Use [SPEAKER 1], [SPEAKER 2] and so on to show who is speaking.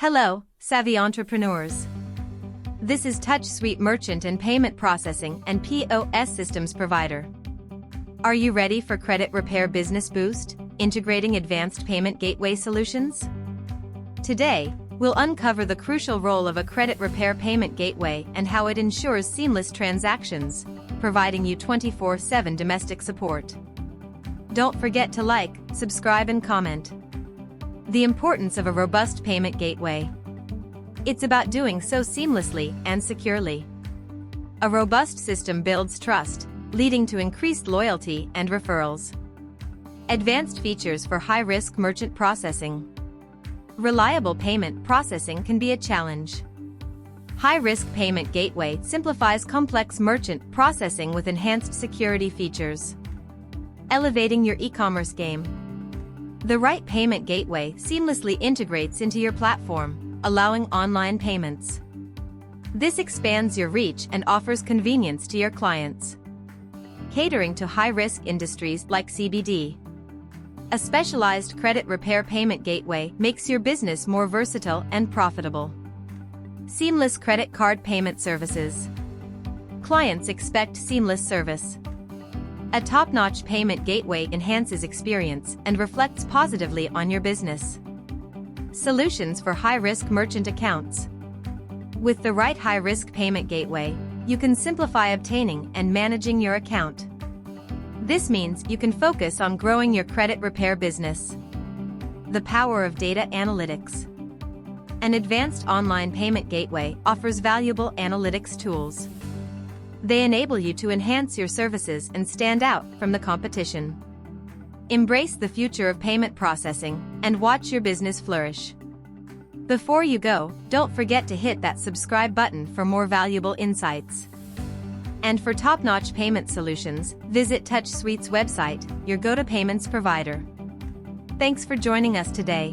[SPEAKER 1] Hello, savvy entrepreneurs. This is TouchSuite merchant and payment processing and POS systems provider. Are you ready for credit repair business boost, integrating advanced payment gateway solutions? Today, we'll uncover the crucial role of a credit repair payment gateway and how it ensures seamless transactions, providing you 24/7 domestic support. Don't forget to like, subscribe and comment. The importance of a robust payment gateway. It's about doing so seamlessly and securely. A robust system builds trust, leading to increased loyalty and referrals. Advanced features for high-risk merchant processing. Reliable payment processing can be a challenge. High-risk payment gateway simplifies complex merchant processing with enhanced security features. Elevating your e-commerce game. The right payment gateway seamlessly integrates into your platform, allowing online payments. This expands your reach and offers convenience to your clients. Catering to high-risk industries like CBD. A specialized credit repair payment gateway makes your business more versatile and profitable. Seamless credit card payment services. Clients expect seamless service. A top-notch payment gateway enhances experience and reflects positively on your business. Solutions for high-risk merchant accounts. With the right high-risk payment gateway, you can simplify obtaining and managing your account. This means you can focus on growing your credit repair business. The power of data analytics. An advanced online payment gateway offers valuable analytics tools. They enable you to enhance your services and stand out from the competition. Embrace the future of payment processing and watch your business flourish. Before you go, don't forget to hit that subscribe button for more valuable insights. And for top-notch payment solutions, visit TouchSuite's website, your go-to payments provider. Thanks for joining us today.